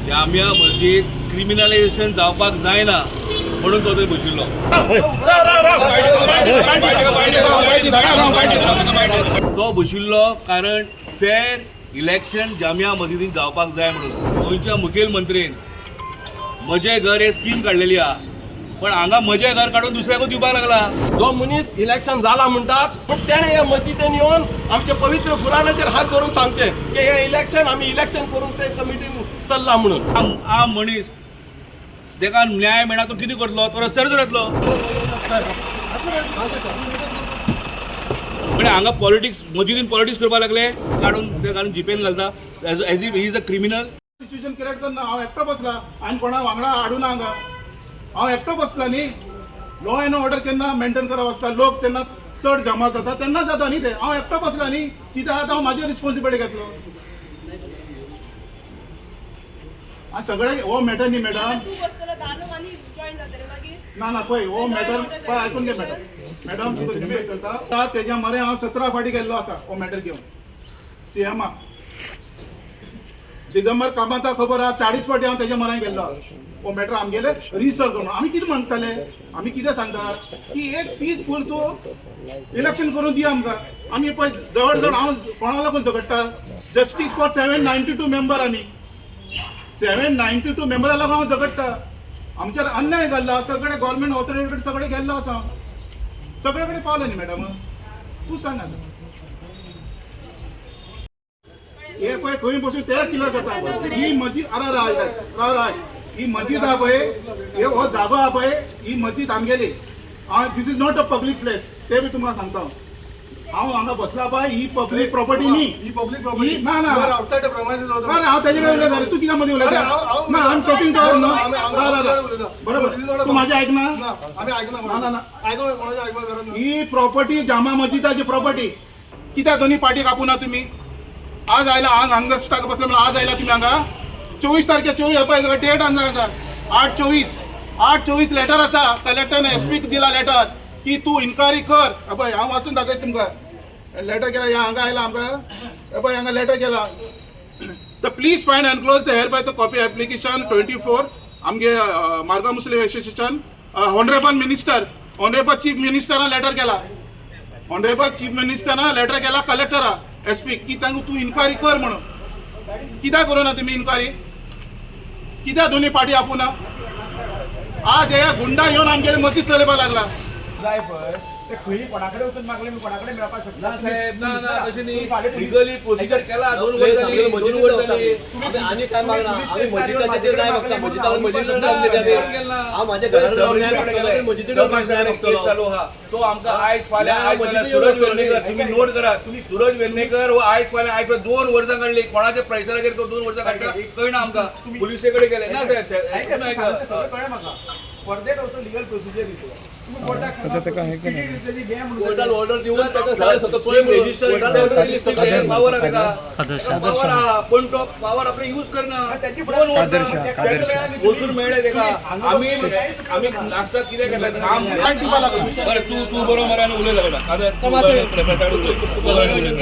जामिया मस्जिद क्रिमिनलायझेशन जावपाक जायना म्हणून तो थंय बशिल्लो. तो बशिल्लो कारण फेर इलेक्शन जामिया मस्जिदीन जावपाक जाय म्हणून. गोंयच्या मुखेलमंत्रीन म्हजें घर हे स्कीम काडलेली आहा, पण हांगा म्हजें घर काडून दुसऱ्याकूच दिवपाक लागला. जो मनीस इलेक्शन जाला म्हणटात पण तेणे ह्या मस्जिदीन येवन आमच्या पवित्र कुराणाचेर हात धरून सांगचे की हे इलेक्शन आमी इलेक्शन करून ते कमिटीन चल्ला म्हणून. आम मनीस तेका न्याय मेळना तो कितें करतलो? तो रस्त्यारूच येतलो. म्हणजे हांगा पॉलिटिक्स मस्जिदीन पॉलिटिक्स करपाक लागले, काडून ते घालून जीपेन घालता as if he is a criminal. Situation create करना हांव एकटो बसला आनी कोणा वांगडा हाडूना हांगा. हांव एकटो बसला न्ही. लॉ एंड ऑर्डर केन्ना मेंटेन करप आसता, लोक तेन्ना चड जमा जाता तेन्ना जाता न्ही ते. हांव एकटो बसला न्ही, कित्याक आतां हांव म्हाजी रिस्पॉन्सिबिलिटी घेतलो. आनी सगळे हो मॅटर न्ही मॅडम. ना पळय हो मॅटर पळय आयकून घे मॅडम तुका रिपीट करता. तेज्या मरे हांव 17 फाटी गेल्लो आसा हो मॅटर घेवन सीएमाक. दिगंबर कामता खबर आहा 40 फाटी हांव तेज्या मरे गेल्लो आसा. हो मॅटर आमगेले रिसॉल्व करून आमी कितें म्हणटाले, आमी कितें सांगता की एक पीसफूल तूं इलेक्शन करून दी आमकां. आमी पळय जवळ जवळ हांव कोणा लागून झगडटा, जस्टीस फॉर 792 मेंबरांनी 792 मेंबरां लागून हांव झगडटा. आमच्यार अन्याय जाल्लो, सगळे गव्हर्मेंट ऑथॉरिटी कडेन सगळे गेल्लो आसा, सगळे कडेन पावलो न्ही मॅडम. तूं सांग हे पळय खंय बसून ते क्लियर करता. ही म्हजी राय ही मस्जिद आहा पळय, हे हो जागो आहा पळय, ही मस्जिद आमगेली. This is not a public place, ते बी तुमकां सांगता हांव. हांगा बसला पळय ही पब्लीक प्रॉपर्टी न्ही. ही पब्लीक प्रॉपर्टी ना ना आउटसाइड हांव तेजे कडेन उलयता. तूं कित्याक मदीं उलयता? ना आय एम टॉकिंग टू न्हू. बरोबर तूं म्हाजें आयकना. आमी आयकना ना ना ही प्रॉपर्टी जामा मस्जिदाची प्रॉपर्टी. कित्याक दोन्ही पार्टी कापूना तुमी? आज आयला, आज हांगा स्टाक बसला म्हणून आज आयला तुमी हांगा. 24 तारखे 24 पळय डेट हांगा 8/24 लेटर आसा. कलेक्टरान एसपीक दिला लेटर की तूं इन्क्वायरी कर. पळय हांव वाचून दाखयता तुमकां. लेटर केला हांगा आयला आमकां. पळय हांगा लेटर केला. The please find enclose the here by the copy application 24 आमगे मार्गा Muslim association honourable minister, honourable chief मिनिस्टरान लेटर केला. ऑनरेबल चीफ मिनिस्टरान लेटर केला कलेक्टरा एसपी की तूं इन्क्वायरी कर म्हणून. कित्याक करूना तुमी इन्क्वायरी? कित्याक दोन्ही पार्टी आपुना? आज हे गुंडा येवन आमगेले मस्जिद चलयपाक लागला. जाय पळय ते खंय कोणाकडे वचून मागले मी कोणाकडे मेळपाक शकना. ना साहेब ना ना तशें न्ही. लिगली प्रोसिजर केला 2 वर्स जाली. 2 वर्स जाली. आनी काय मागना आमी मस्जिदाचे ते जाय बघता. मस्जिदावर मस्जिद रावले ते हांव म्हाजे घरान रावले मस्जिदीन केस चालू आहा. तो आमकां आयज फाल्यां सूरज वेर्णेकर तुम्ही नोट करा. सूरज वेर्णेकर हो आयज फाल्यां 2 वर्सां काडली. कोणाच्या प्रेशराचेर तो 2 वर्सां काडटा कळना आमकां. पुलिसे कडेन गेले ना साहेब. For also legal procedure is कोर्टान ऑर्डर दिवन त्याचा झालं सगळं स्वीम रजिस्टर पावर आहे त्याचा. पावर हा पण तो पावर आपण यूज करणं वसूल मिळेल तेका. आम्ही लास्टाक कितें केलें काम बरें तू बरो मरान उलयता बेटा.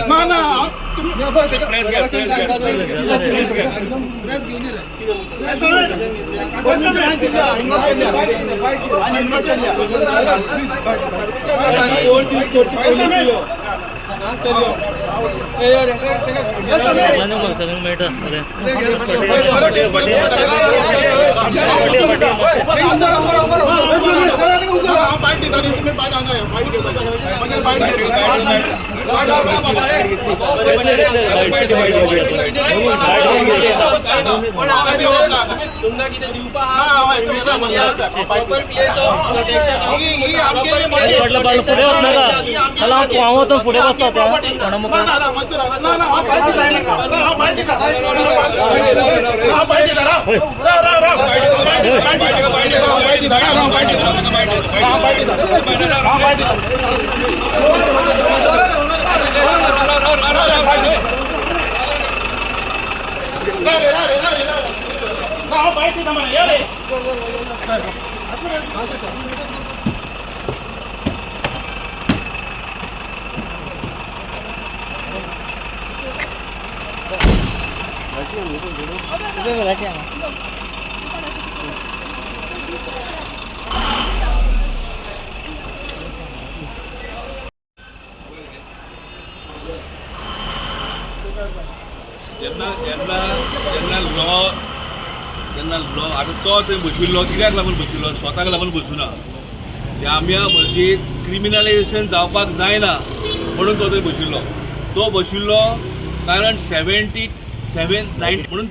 ना ना प्रेस पुढे बसतात जेन्ना लॉ आता तो थंय बशिल्लो कित्याक लागून बशिल्लो स्वताक लागून बसूना जामिया मस्जिद क्रिमिनलायझेशन जावपाक जायना म्हणून तो थंय बशिल्लो कारण 90 म्हणून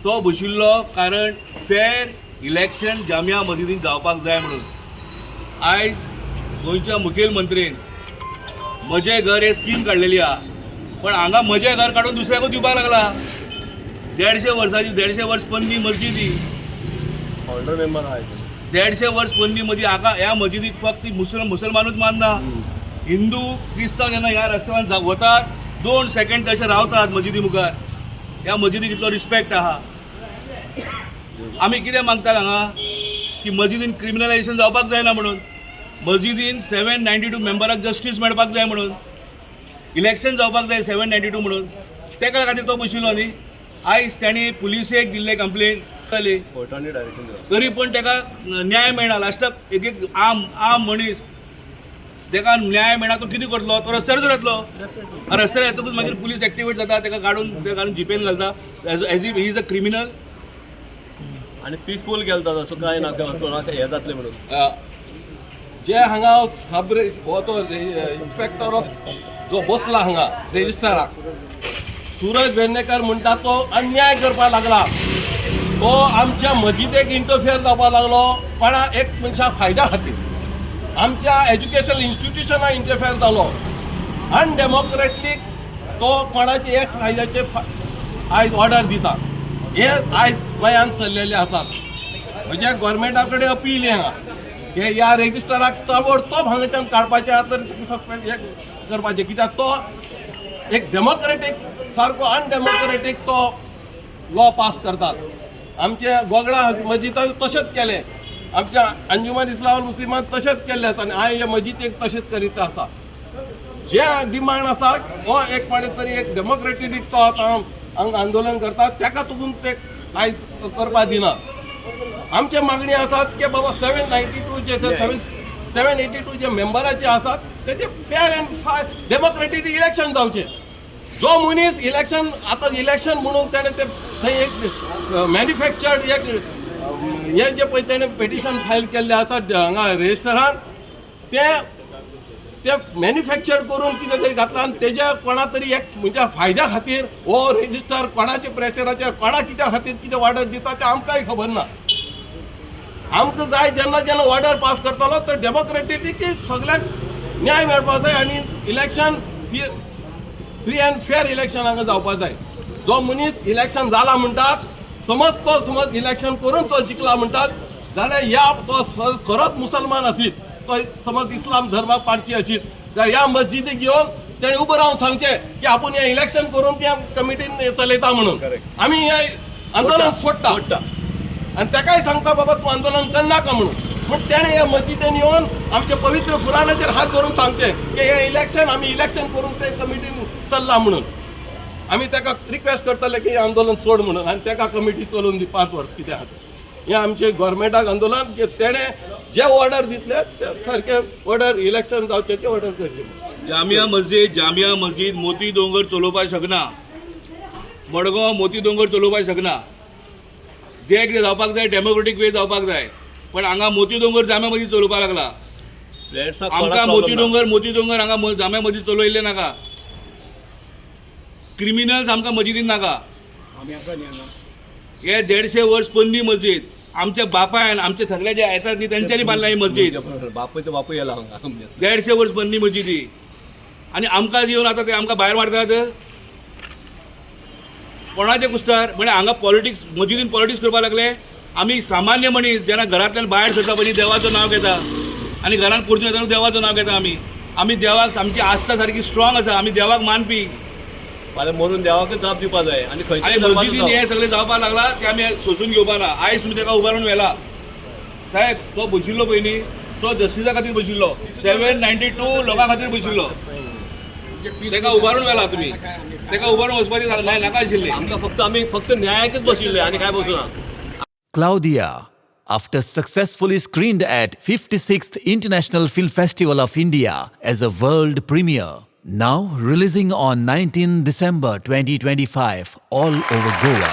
तो बशिल्लो कारण फेर इलेक्शन जामिया मस्जिदीन जावपाक जाय म्हणून आयज गोंयच्या मुखेलमंत्रीन म्हजें घर हे स्कीम काडलेली आहा पण हांगा म्हजें घर काडून दुसऱ्याक दिवपाक लागला 150 वर्साची 150 वर्स पोरणी मस्जिदी 150 वर्स पोरणी मस्जिद हाका ह्या मस्जिदीक फक्त मुसलमानूच मानना हिंदू क्रिस्तांव जेन्ना ह्या रस्त्यान वतात 2 सेकंड तशे रावतात मस्जिदी मुखार ह्या मस्जिदीक इतलो रिस्पेक्ट आहा आमी कितें मागतात हांगा की मस्जिदीन क्रिमिनलायझेशन जावपाक जायना म्हणून मस्जिदीन 792 मेंबराक जस्टीस मेळपाक जाय म्हणून इलेक्शन जावपाक जाय 792 म्हणून तेका खातीर तो बशिल्लो न्ही आयज तांणी पुलिसेक दिल्ले कंप्लेन जाली तरी पूण ताका न्याय मेळना लास्टाक एक आम मनीस ताका न्याय मेळना तो कितें करतलो तो रस्त्यारूच येतलो रस्त्यार येतकूच मागीर पुलीस एक्टिवेट जाता ताका घालून जिपेन घालता age he is a criminal आणि पीसफूल गेलता तसो काय ना कोणाक हे जातले म्हणून जे हांगा सब हो तो इन्स्पेक्टर ऑफ जो बसला हांगा रेजिस्ट्राराक सूरज वेर्णेकर म्हणटा तो अन्याय करपाक लागला तो आमच्या मस्जिदेक इंटरफियर जावपाक लागलो कोणा एक मनशा फायद्या खातीर आमच्या एज्युकेशनल इन्स्टिट्यूशनाक इंटरफियर जालो अनडेमोक्रेटिक तो कोणाचे एक फायद्याचे आयज ऑर्डर दिता हे आयज गोंयांत चल्लेले आसात म्हज्या गोवोरमेंटा कडेन अपील हांगा हे ह्या रेजिस्टराक ताबडतोब हांगाच्यान काडपाचें तर हे करपाचें कित्याक तो एक डेमोक्रेटीक सारको अनडेमोक्रेटीक तो लॉ पास करतात आमचे गोगडा मस्जिदान तशेंच केलें आमच्या अंजुमन इस्लाम मुस्लिमान तशेंच केल्ले आसा आनी हांवें हे मस्जिदेक तशेंच करीत आसा जे डिमांड आसा हो एक पावटी तरी एक डेमोक्रेटीक तो हांगा आंदोलन करतात ताका तुगून ते आयज करपाक दिना आमचे मागणी आसात की बाबा 782 जे मेंबराचे आसात तेचे फेअर अँड डेमोक्रेटीक इलेक्शन जावचे जो मनीस इलेक्शन आतां इलेक्शन म्हणून ताणें ते थंय एक मॅन्युफॅक्चर्ड एक हे जे पळय ताणें पेटिशन फायल केल्लें आसा हांगा रेजिस्टरान ते मॅन्युफॅक्चर करून कितें तरी घातलां आनी तेज्या कोणा तरी एक म्हणजे फायद्या खातीर हो रेजिस्टर कोणाच्या प्रेशराचेर कोणा कित्या खातीर कितें ऑर्डर दिता तें आमकांय खबर ना आमकां जाय जेन्ना ऑर्डर पास करतलो तर डेमोक्रेटीक सगळ्याक न्याय मेळपाक जाय आनी election free and fair election हांगा जावपाक जाय जो मनीस इलेक्शन जाला म्हणटात समज इलेक्शन करून तो जिखला म्हणटात जाल्यार ह्या तो खरोच मुसलमान आसीत तो समज इस्लाम धर्माक पाडची आशीत जाल्यार ह्या मस्जिदीक येवन तेणें उबो रावन सांगचें की आपूण हें इलेक्शन करून त्या कमिटीन चलयता म्हणून आमी हें आंदोलन सोडटा आनी ताकाय सांगता बाबा तूं आंदोलन करनाका म्हणून पूण तेणें ह्या मस्जिदेन येवन आमच्या पवित्र कुरानाचेर हात धरून सांगचें की हें आमी इलेक्शन करून ते कमिटीन चल्ला म्हणून आमी ताका रिक्वेस्ट करतले की हें आंदोलन सोड म्हणून आनी ताका कमिटी चलोवन दी 5 वर्स कितें आसा हें आमचें गोवोरमेंटाक आंदोलन की तेणें जे ऑर्डर दितले ते सारके ऑर्डर इलेक्शन जावचें ऑर्डर करचें जामिया मस्जिद मोती दोंगर चलोवपाक शकना मडगांव मोती दोंगर चलोवपाक शकना जे कितें जावपाक जाय डेमोक्रेटीक वे जावपाक जाय पण हांगा मोती दोंगर जामिया मस्जिद चलोवपाक लागला आमकां मोती दोंगर हांगा जामिया मस्जिद चलोयल्लें नाका क्रिमिनल्स आमकां मस्जिदीन नाका हे 150 वर्स पोरणी मस्जिद आमच्या बापायन आमचे सगळे जे येतात न्ही तेंच्यांनी बांदला ही मस्जिद बापूय येला 150 वर्स पोरणी मस्जिदी आनी आमकां येवन आतां ते आमकां भायर मारतात कोणाचे कुस्तार म्हणजे हांगा पॉलिटिक्स मस्जिदीन पॉलिटिक्स करपाक लागले आमी सामान्य मनीस जेन्ना घरांतल्यान भायर सरता पयलीं देवाचो नांव घेता आनी घरांत परतून येतना देवाचो नांव घेता आमी देवाक आमची आस्था सारकी स्ट्रॉंग आसा आमी देवाक मानपी फाल्यां मरून देवाकच जाप दिवपाक जाय आनी मस्जिदीन हे सगळें जावपाक लागला ते आमी सोसून घेवपाक ना आयज तुमी ताका उबारून व्हेला साहेब तो बशिल्लो पयलीं तो जस्टिसा खातीर बशिल्लो 792 लोकां खातीर बशिल्लो तेका उभारून वेला तुम्ही तेका उभारून वचपाची नाका आशिल्ली आम्ही फक्त न्यायाकच बशिल्ले आणि काय बसू ना. Claudia, after successfully screened at 56th International Film Festival of India as a world premiere, now releasing on 19 December 2025 all over Goa.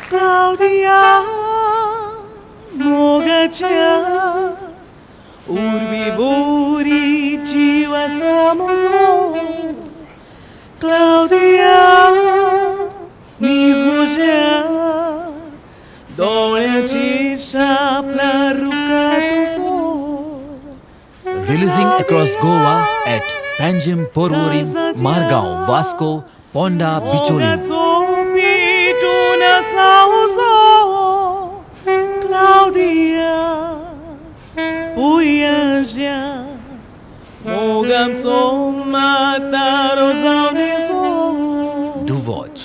Claudia, mogacia, urbi buri jiwa samoso. Claudia, nismoja, doleaci szapla ruka tu so. Releasing across Goa at Panjim, Porvorim, Margao, Vasco, Ponda, Bicholim. Pituna sauso, Claudia, Puyangia, Mogam Somataro Zauniso. Do watch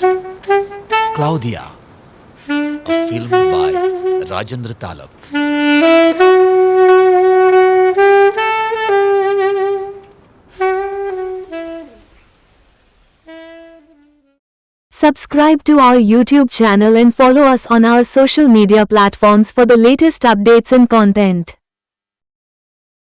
Claudia, a film by Rajendra Talak. Subscribe to our YouTube channel and follow us on our social media platforms for the latest updates and content.